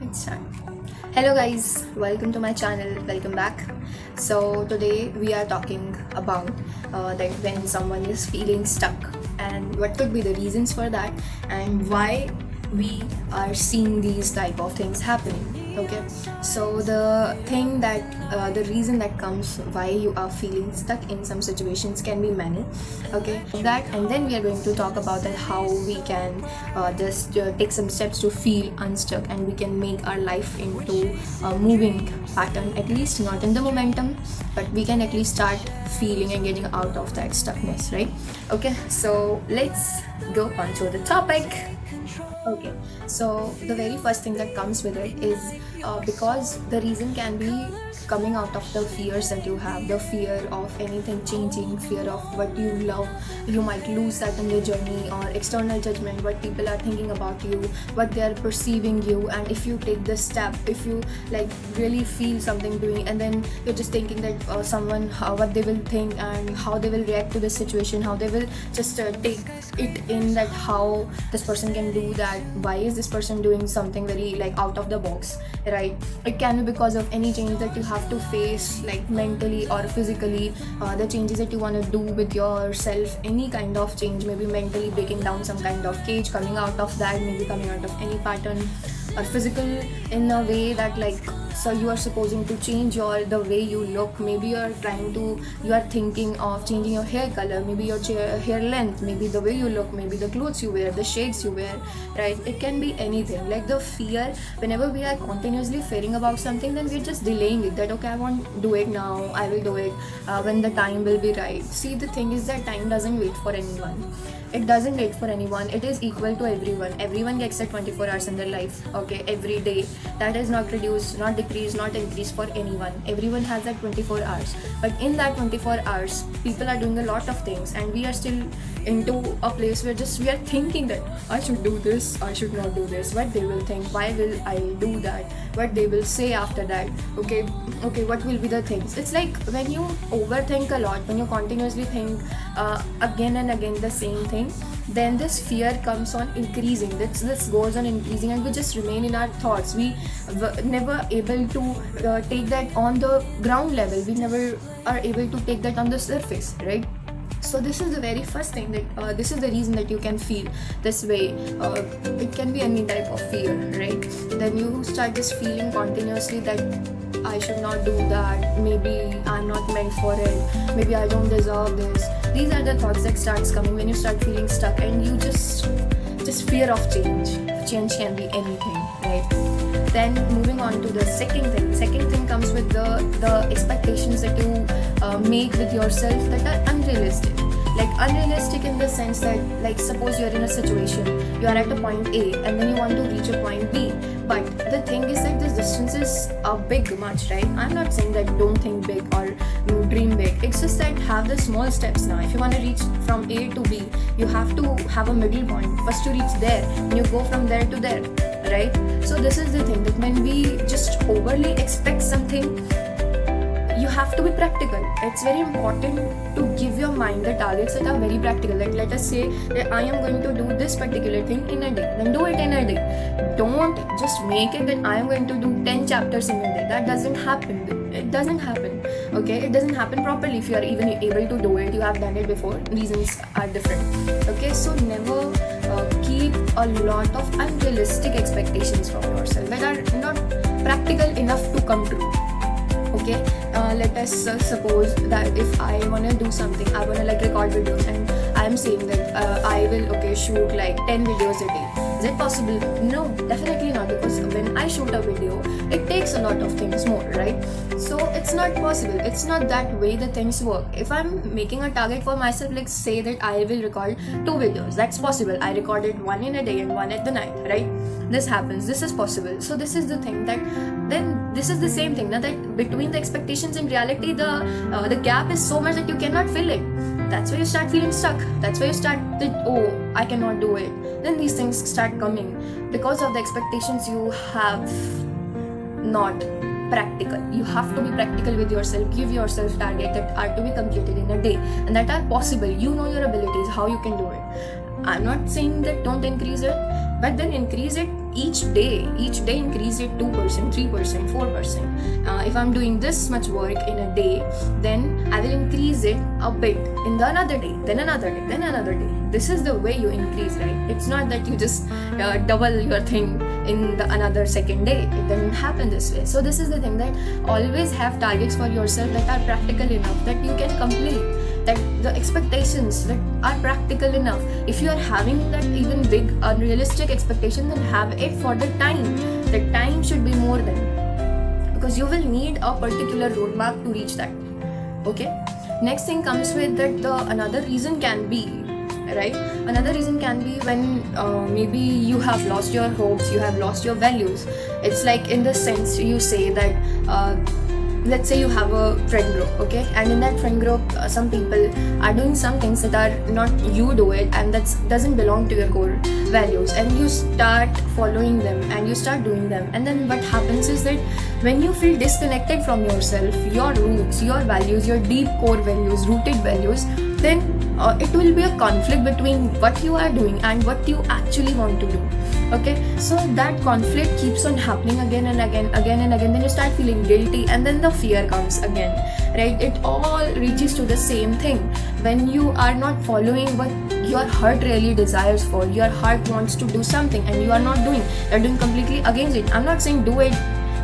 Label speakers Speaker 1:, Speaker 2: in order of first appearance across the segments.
Speaker 1: It's time. Hello guys, welcome to my channel. Welcome back. So today we are talking about that when someone is feeling stuck and what could be the reasons for that and why we are seeing these type of things happening. Okay, so the reason that comes why you are feeling stuck in some situations can be many. Okay, that and then we are going to talk about that how we can just take some steps to feel unstuck and we can make our life into a moving pattern, at least not in the momentum, but we can at least start feeling and getting out of that stuckness, right? Okay, so let's go on to the topic. Okay, so the very first thing that comes with it is because the reason can be coming out of the fears that you have, the fear of anything changing, fear of what you love, you might lose that in your journey, or external judgment, what people are thinking about you, what they are perceiving you. And if you take this step, if you like really feel something doing, and then you're just thinking that someone, what they will think and how they will react to this situation, how they will just take it in, that how this person can do that, why is this person doing something very like out of the box, right? It can be because of any change that you have to face, like mentally or physically, the changes that you want to do with yourself, any kind of change, maybe mentally breaking down some kind of cage, coming out of that, maybe coming out of any pattern, or physical in a way that like, so you are supposing to change the way you look, maybe you are thinking of changing your hair color, maybe your hair length, maybe the way you look, maybe the clothes you wear, the shades you wear, right? It can be anything. Like the fear, whenever we are continuously fearing about something, then we're just delaying it, that okay, I won't do it now, I will do it when the time will be right. See, the thing is that time doesn't wait for anyone. It doesn't wait for anyone. It is equal to everyone gets that 24 hours in their life, okay, every day. That is not reduced, not decreased, not increased for anyone. Everyone has that 24 hours, but in that 24 hours people are doing a lot of things, and we are still into a place where just we are thinking that I should do this, I should not do this, what they will think, why will I do that, what they will say after that, okay, what will be the things. It's like when you overthink a lot, when you continuously think again and again the same thing, then this fear comes on increasing. This goes on increasing, and we just remain in our thoughts. We never able to take that on the ground level. We never are able to take that on the surface, right? So this is the very first thing that this is the reason that you can feel this way. It can be any type of fear, right? Then you start just feeling continuously that I should not do that, maybe I'm not meant for it, maybe I don't deserve this. These are the thoughts that starts coming when you start feeling stuck, and you just fear of change. Change can be anything, right? Then moving on to the second thing comes with the expectations that you make with yourself that are unrealistic. Like unrealistic in the sense that, like, suppose you're in a situation, you are at a point A and then you want to reach a point B, but the thing is that this distance is big much, right? I'm not saying that don't think big or dream big. It's just that have the small steps now. If you want to reach from A to B, you have to have a middle point. First you reach there, and you go from there to there, right? So this is the thing, that when we just overly expect something, you have to be practical. It's very important to give your mind the targets that are very practical. Like let us say that I am going to do this particular thing in a day, then do it in a day. Don't just make it that I am going to do 10 chapters in a day. That doesn't happen. It doesn't happen. Okay, it doesn't happen properly. If you are even able to do it, you have done it before, reasons are different. Okay, so never keep a lot of unrealistic expectations from yourself that are not practical enough to come true. Okay, let us suppose that if I want to do something, I want to like record videos, and I'm saying that I will shoot like 10 videos a day. Is it possible? No, definitely not, because when I shoot a video, it takes a lot of things more, right? So it's not possible. It's not that way the things work. If I'm making a target for myself, like say that I will record 2 videos, that's possible. I recorded 1 in a day and 1 at the night, right? This happens. This is possible. So this is the thing, that then this is the same thing, now that between the expectations and reality, the gap is so much that you cannot fill it. That's why you start feeling stuck. That's why you start that, oh, I cannot do it. Then these things start coming because of the expectations you have not practical. You have to be practical with yourself. Give yourself targets that are to be completed in a day and that are possible. You know your abilities, how you can do it. I'm not saying that don't increase it. but then increase it each day increase it 2%, 3%, 4%. If I'm doing this much work in a day, then I will increase it a bit in the another day, then another day, then another day. This is the way you increase, right? It's not that you just double your thing in the another second day. It doesn't happen this way. So this is the thing, that always have targets for yourself that are practical enough that you can complete, that the expectations that are practical enough. If you are having that even big unrealistic expectation, then have it for the time. The time should be more than, because you will need a particular roadmap to reach that. Okay, next thing comes with that the another reason can be, right? Another reason can be when maybe you have lost your hopes, you have lost your values. It's like, in the sense, you say that let's say you have a friend group, okay, and in that friend group some people are doing some things that are not you do it, and that doesn't belong to your core values, and you start following them and you start doing them. And then what happens is that when you feel disconnected from yourself, your roots, your values, your deep core values, rooted values, then it will be a conflict between what you are doing and what you actually want to do. Okay, so that conflict keeps on happening again and again, then you start feeling guilty, and then the fear comes again, right? It all reaches to the same thing. When you are not following what your heart really desires for, your heart wants to do something and you are not doing, you're doing completely against it. I'm not saying do it,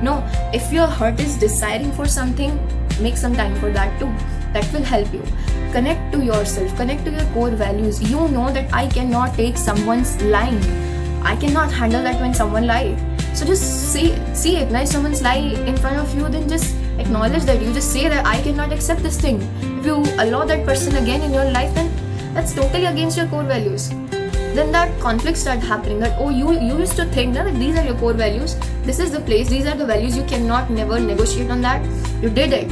Speaker 1: no. If your heart is desiring for something, make some time for that too. That will help you. Connect to yourself, connect to your core values. You know that I cannot take someone's lying. I cannot handle that when someone lies. So just see it. Now if someone's lie in front of you, then just acknowledge that. You just say that I cannot accept this thing. If you allow that person again in your life, then that's totally against your core values. Then that conflict starts happening, that you used to think that these are your core values, this is the place, these are the values, you cannot never negotiate on that. You did it.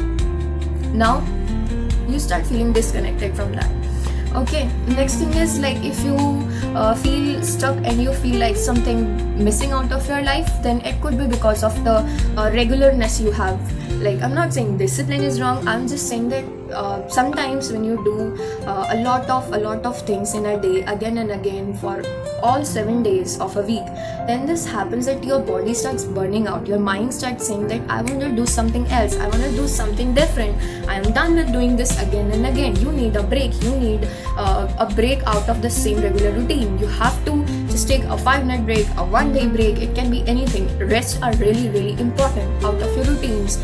Speaker 1: Now you start feeling disconnected from that. Okay, next thing is like, if you feel stuck and you feel like something missing out of your life, then it could be because of the regularness you have. Like, I'm not saying discipline is wrong, I'm just saying that sometimes when you do a lot of things in a day again and again for all 7 days of a week, then this happens that your body starts burning out, your mind starts saying that I want to do something else, I want to do something different, I am done with doing this again and again. You need a break, you need a break out of the same regular routine. You have to just take a 5-minute break, a 1-day break, it can be anything. Rest are really important out of your routines.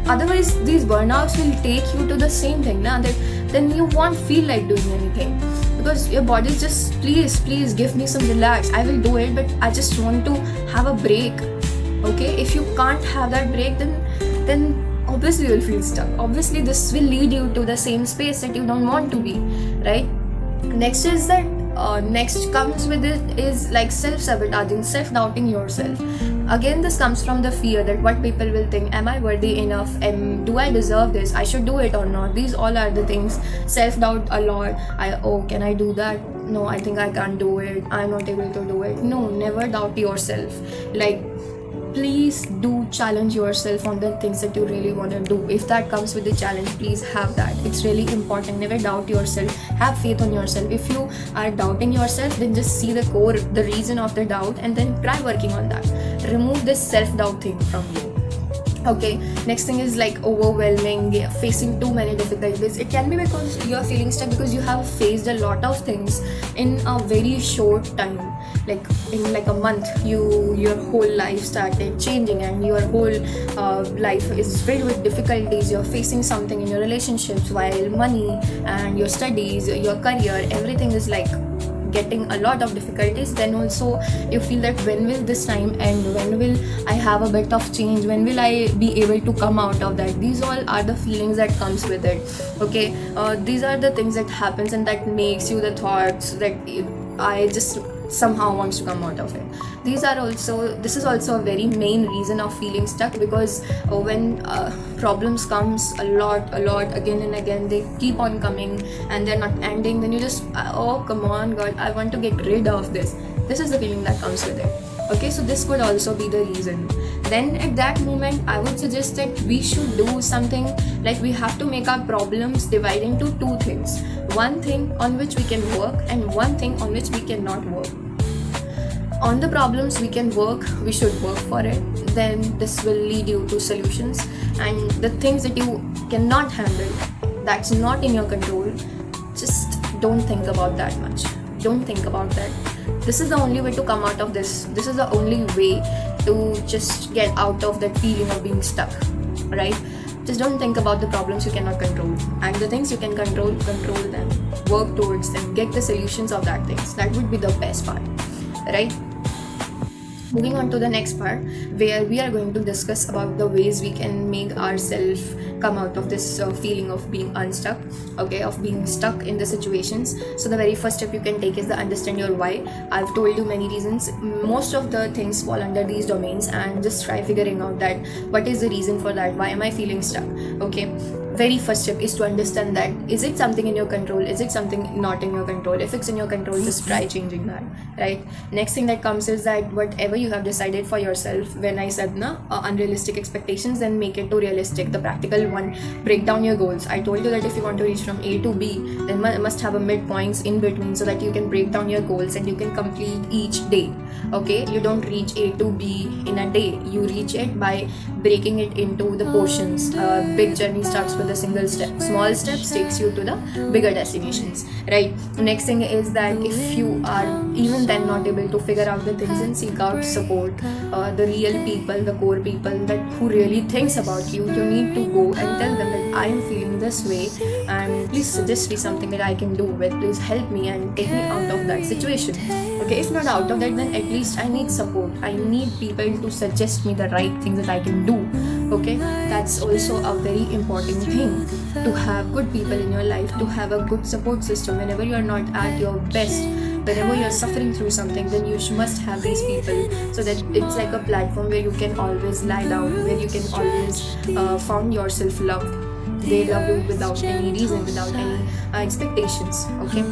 Speaker 1: Otherwise these burnouts will take you to the same thing, that then you won't feel like doing anything, because your body is just, please give me some relax, I will do it, but I just want to have a break. Okay, if you can't have that break, then obviously you will feel stuck. Obviously this will lead you to the same space that you don't want to be, right? Next is that next comes with it is like self-sabotaging, self-doubting yourself. Again, this comes from the fear that what people will think, am I worthy enough, do I deserve this, I should do it or not. These all are the things. Self-doubt a lot. Can I do that? No, I think I can't do it, I'm not able to do it. No, never doubt yourself. Like, please do challenge yourself on the things that you really want to do. If that comes with the challenge, please have that. It's really important. Never doubt yourself. Have faith on yourself. If you are doubting yourself, then just see the core, the reason of the doubt, and then try working on that. Remove this self-doubt thing from you. Okay, next thing is like overwhelming, facing too many difficulties. It can be because you are feeling stuck because you have faced a lot of things in a very short time. Like in like a month, your whole life started changing, and your whole life is filled with difficulties. You're facing something in your relationships, while money and your studies, your career, everything is like getting a lot of difficulties. Then also you feel that when will this time end, when will I have a bit of change, when will I be able to come out of that. These all are the feelings that comes with it. Okay, these are the things that happens, and that makes you the thoughts that I just somehow wants to come out of it. This is also a very main reason of feeling stuck, because when problems comes a lot again and again, they keep on coming and they're not ending, then you just come on God, I want to get rid of this. This is the feeling that comes with it. Okay, so this could also be the reason. Then at that moment, I would suggest that we should do something like, we have to make our problems divide into 2 things. One thing on which we can work and one thing on which we cannot work. on the problems we can work, we should work for it. Then this will lead you to solutions. And the things that you cannot handle, that's not in your control, just don't think about that much. Don't think about that. This is the only way to come out of this. This is the only way to just get out of that feeling of being stuck, right? Just don't think about the problems you cannot control, and the things you can control them, work towards them, get the solutions of that things. That would be the best part, right? Moving on to the next part, where we are going to discuss about the ways we can make ourselves come out of this feeling of being unstuck, okay, of being stuck in the situations. So the very first step you can take is the understand your why. I've told you many reasons. Most of the things fall under these domains, and just try figuring out that what is the reason for that. Why am I feeling stuck? Okay. Very first step is to understand that is it something in your control, is it something not in your control. If it's in your control, just try changing that, right? Next thing that comes is that whatever you have decided for yourself, when I said unrealistic expectations, then make it to realistic, the practical one. Break down your goals. I told you that if you want to reach from A to B, then must have a midpoints in between, so that you can break down your goals and you can complete each day. Okay, you don't reach A to B in a day, you reach it by breaking it into the portions. Big journey starts with a single step. Small steps takes you to the bigger destinations, right? Next thing is that if you are even then not able to figure out the things, and seek out support. The real people, the core people that who really thinks about you, you need to go and tell them that I am feeling this way, and please suggest me something that I can do with. Please help me and take me out of that situation. Okay, if not out of that, then at least I need support. I need people to suggest me the right things that I can do. Okay, that's also a very important thing, to have good people in your life, to have a good support system. Whenever you are not at your best, whenever you're suffering through something, then you must have these people, so that it's like a platform where you can always lie down, where you can always found yourself loved. They love you without any reason, without any expectations. Okay,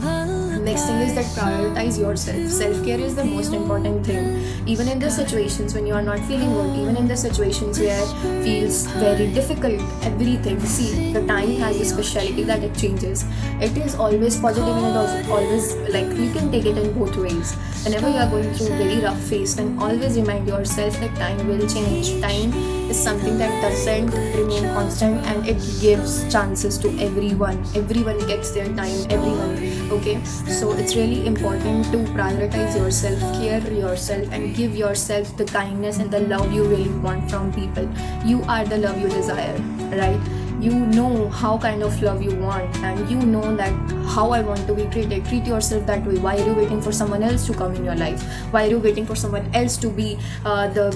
Speaker 1: next thing is that prioritize yourself. Self-care is the most important thing, even in the situations when you are not feeling good, even in the situations where it feels very difficult, everything. See, the time has a speciality that it changes. It is always positive, and it also always, like, you can take it in both ways. Whenever you are going through a very rough phase, then always remind yourself that time will change. Time is something that doesn't remain constant, and it gives chances to everyone. Everyone gets their time, everyone. Okay, so it's really important to prioritize yourself, care yourself, and give yourself the kindness and the love you really want from people. You are the love you desire, right? You know how kind of love you want, and you know that how I want to be treated. Treat yourself that way. Why are you waiting for someone else to come in your life? Why are you waiting for someone else to be the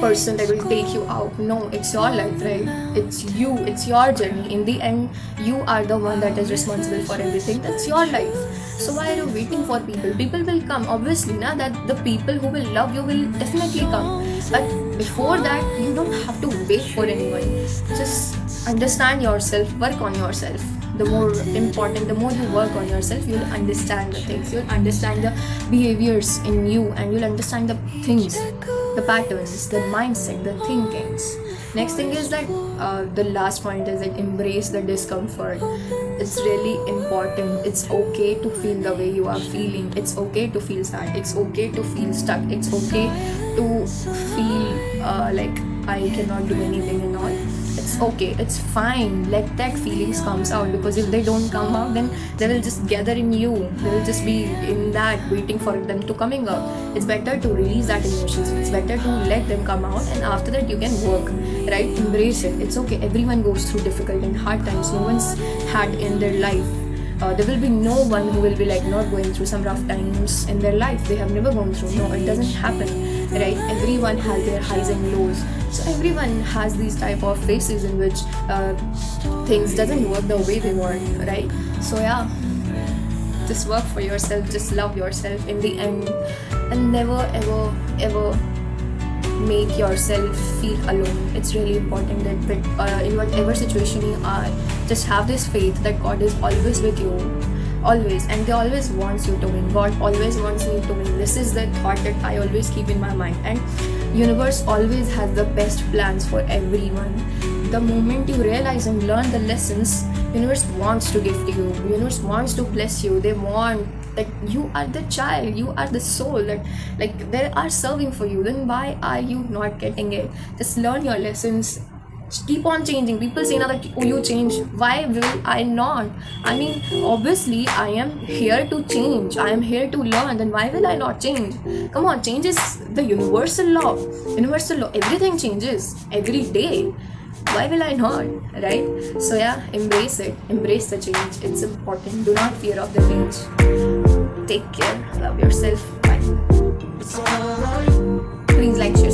Speaker 1: person that will take you out? No, it's your life, right? It's you, it's your journey. In the end, you are the one that is responsible for everything. That's your life. So why are you waiting for people? People will come, obviously, that the people who will love you will definitely come. But before that, you don't have to wait for anyone. Just understand yourself, work on yourself. The more important, the more you work on yourself, you'll understand the things, you'll understand the behaviors in you, and you'll understand the things, the patterns, the mindset, the thinkings. Next thing is that the last point is that embrace the discomfort. It's really important. It's okay to feel the way you are feeling. It's okay to feel sad. It's okay to feel stuck. It's okay to feel like I cannot do anything and all. It's okay, it's fine. Let that feelings comes out, because if they don't come out, then they will just gather in you. They will just be in that, waiting for them to coming out. It's better to release that emotions. It's better to let them come out, and after that you can work, right? Embrace it. It's okay. Everyone goes through difficult and hard times. No one's had in their life. There will be no one who will be like not going through some rough times in their life. They have never gone through. No, it doesn't happen, right? Everyone has their highs and lows. So everyone has these type of phases in which things doesn't work the way they want, right? So yeah, just work for yourself, just love yourself in the end, and never ever make yourself feel alone. It's really important that in whatever situation you are, just have this faith that God is always with you, always, and He always wants you to win. God always wants me to win. This is the thought that I always keep in my mind, and universe always has the best plans for everyone. The moment you realize and learn the lessons, universe wants to gift you, universe wants to bless you. They want that you are the child, you are the soul that like they are serving for you. Then why are you not getting it? Just learn your lessons, keep on changing. People say now that, oh, you change, why will I not? I mean, obviously I am here to change, I am here to learn, then why will I not change? Come on, change is the universal law. Universal law, everything changes every day. Why will I not, right? So yeah, embrace it, embrace the change. It's important. Do not fear of the change. Take care, love yourself. Bye. Please like, share.